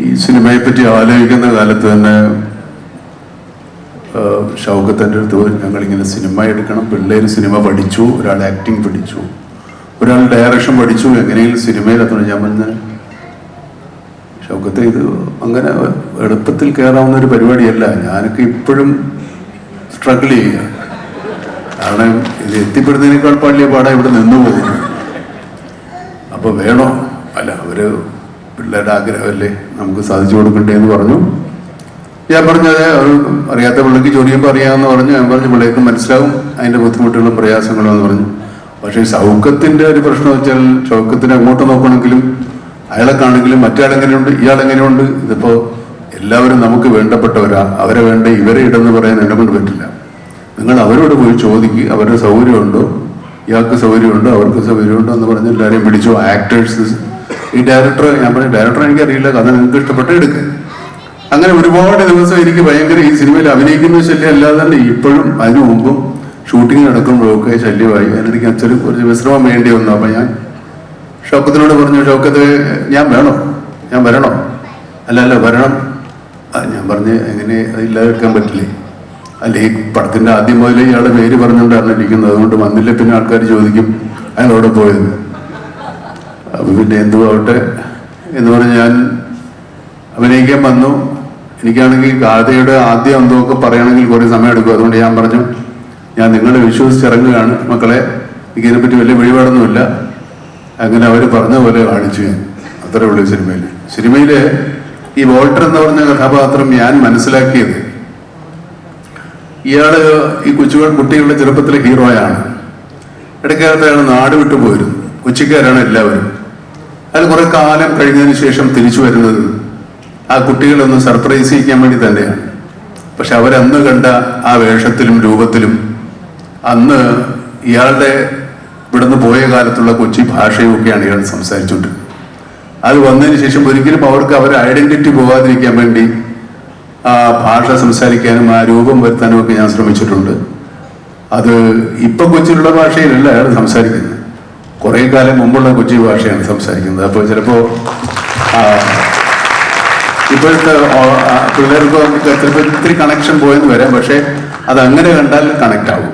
ഈ സിനിമയെ പറ്റി ആലോചിക്കുന്ന കാലത്ത് തന്നെ ഷൗക്കത്തിൻ്റെ അടുത്ത് ഞങ്ങളിങ്ങനെ സിനിമ എടുക്കണം, പിള്ളേർ സിനിമ പഠിച്ചു, ഒരാൾ ആക്ടിങ് പഠിച്ചു, ഒരാൾ ഡയറക്ഷൻ പഠിച്ചു, എങ്ങനെയെങ്കിലും സിനിമയിലെത്തണം. ഞാൻ പറഞ്ഞ ഷൗക്കത്തെ ഇത് അങ്ങനെ എളുപ്പത്തിൽ കയറാവുന്ന ഒരു പരിപാടിയല്ല, ഞാനൊക്കെ ഇപ്പോഴും സ്ട്രഗിൾ ചെയ്യുക. കാരണം ഇത് എത്തിപ്പെടുന്നതിനേക്കാൾ പാടിയ പാടാ ഇവിടെ നിന്നു പോകുന്നു. അപ്പോൾ വേണോ അല്ല, അവര് പിള്ളേരുടെ ആഗ്രഹമല്ലേ, നമുക്ക് സാധിച്ചു കൊടുക്കണ്ടേ എന്ന് പറഞ്ഞു. ഞാൻ പറഞ്ഞത് അറിയാത്ത പിള്ളേർക്ക് ജോലി ചെയ്യുമ്പോൾ അറിയാമെന്ന് പറഞ്ഞു. ഞാൻ പറഞ്ഞു പിള്ളേർക്ക് മനസ്സിലാവും അതിൻ്റെ ബുദ്ധിമുട്ടുകളും പ്രയാസങ്ങളും എന്ന് പറഞ്ഞു. പക്ഷേ ഷൗക്കത്തിൻ്റെ ഒരു പ്രശ്നം വെച്ചാൽ ഷൗക്കത്തിന് അങ്ങോട്ട് നോക്കണമെങ്കിലും അയാളെക്കാണെങ്കിലും മറ്റാളെങ്ങനെയുണ്ട് ഇയാളെങ്ങനെയുണ്ട്, ഇതിപ്പോൾ എല്ലാവരും നമുക്ക് വേണ്ടപ്പെട്ടവരാ, അവരെ വേണ്ട ഇവരെ ഇടെന്ന് പറയാൻ എന്നെ കൊണ്ട് പറ്റില്ല. നിങ്ങൾ അവരോട് പോയി ചോദിക്കുക, അവരുടെ സൗകര്യമുണ്ടോ, ഇയാൾക്ക് സൗകര്യമുണ്ടോ, അവർക്ക് സൗകര്യമുണ്ടോ എന്ന് പറഞ്ഞ് എല്ലാവരെയും പിടിച്ചു. ആക്ടേഴ്സ്, ഈ ഡയറക്ടർ, ഞാൻ പറഞ്ഞു ഡയറക്ടർ എനിക്കറിയില്ല, കഥ നിങ്ങൾക്ക് ഇഷ്ടപ്പെട്ട് എടുക്കുക. അങ്ങനെ ഒരുപാട് ദിവസം എനിക്ക് ഭയങ്കര ഈ സിനിമയിൽ അഭിനയിക്കുന്ന ശല്യം അല്ലാതെ തന്നെ ഇപ്പോഴും അതിനു മുമ്പും ഷൂട്ടിംഗ് നടക്കുമ്പോഴൊക്കെ ശല്യമായി. അതിനിടയ്ക്ക് അച്ഛന് കുറച്ച് വിശ്രമം വേണ്ടി വന്നു. അപ്പം ഞാൻ ഷൗക്കത്തിനോട് പറഞ്ഞു, ഷൗക്കത്ത് ഞാൻ വേണോ, ഞാൻ വരണോ? അല്ല വരണം. ഞാൻ പറഞ്ഞ് എങ്ങനെ അതില്ലാതെ എടുക്കാൻ പറ്റില്ലേ? അല്ല ഈ പടത്തിൻ്റെ ആദ്യം മുതലേ ഇയാളുടെ പേര് പറഞ്ഞുകൊണ്ടാണ് ഇരിക്കുന്നത്, അതുകൊണ്ട് വന്നില്ല പിന്നെ ആൾക്കാർ ചോദിക്കും അയാളോടെ പോയത്. അപ്പം പിന്നെ എന്തുവാവട്ടെ എന്ന് പറഞ്ഞ് ഞാൻ അഭിനയിക്കാൻ വന്നു. എനിക്കാണെങ്കിൽ ഗാഥയുടെ ആദ്യം എന്തൊക്കെ പറയണമെങ്കിൽ കുറേ സമയം എടുക്കും. അതുകൊണ്ട് ഞാൻ പറഞ്ഞു, ഞാൻ നിങ്ങളെ വിശ്വസിച്ചിറങ്ങുകയാണ് മക്കളെ, എനിക്കിതിനെപ്പറ്റി വലിയ വെളിപാടൊന്നുമില്ല. അങ്ങനെ അവർ പറഞ്ഞ പോലെ കാണിച്ചു ഞാൻ. അത്രേ ഉള്ളൂ സിനിമയിൽ. ഈ വോൾട്ടർ എന്ന് പറഞ്ഞ കഥാപാത്രം ഞാൻ മനസ്സിലാക്കിയത്, ഇയാള് ഈ കുട്ടികളുടെ ചെറുപ്പത്തിലെ ഹീറോയാണ്. ഇടയ്ക്കകത്ത് അയാൾ നാട് വിട്ടു പോയിരുന്നു. കൊച്ചിക്കാരാണ് എല്ലാവരും. അത് കുറെ കാലം കഴിഞ്ഞതിന് ശേഷം തിരിച്ചു വരുന്നത് ആ കുട്ടികളൊന്ന് സർപ്രൈസ് ചെയ്യിക്കാൻ വേണ്ടി തന്നെയാണ്. പക്ഷെ അവരന്ന് കണ്ട ആ വേഷത്തിലും രൂപത്തിലും അന്ന് ഇയാളുടെ ഇവിടുന്ന് പോയ കാലത്തുള്ള കൊച്ചി ഭാഷയുമൊക്കെയാണ് ഇയാൾ സംസാരിച്ചുകൊണ്ടിരുന്നത്. അത് വന്നതിന് ശേഷം ഒരിക്കലും അവർക്ക് അവരുടെ ഐഡന്റിറ്റി പോകാതിരിക്കാൻ വേണ്ടി ആ ഭാഷ സംസാരിക്കാനും ആ രൂപം വരുത്താനും ഒക്കെ ഞാൻ ശ്രമിച്ചിട്ടുണ്ട്. അത് ഇപ്പം കൊച്ചിയിലുള്ള ഭാഷയിലല്ല അയാൾ സംസാരിക്കുന്നത്, കുറേ കാലം മുമ്പുള്ള കൊച്ചി ഭാഷയാണ് സംസാരിക്കുന്നത്. അപ്പോൾ ചിലപ്പോൾ ഇപ്പോഴത്തെ പിള്ളേർക്ക് ചിലപ്പോൾ ഇത്തിരി കണക്ഷൻ പോയെന്ന് വരാം, പക്ഷേ അതങ്ങനെ കണ്ടാൽ കണക്റ്റ് ആവും.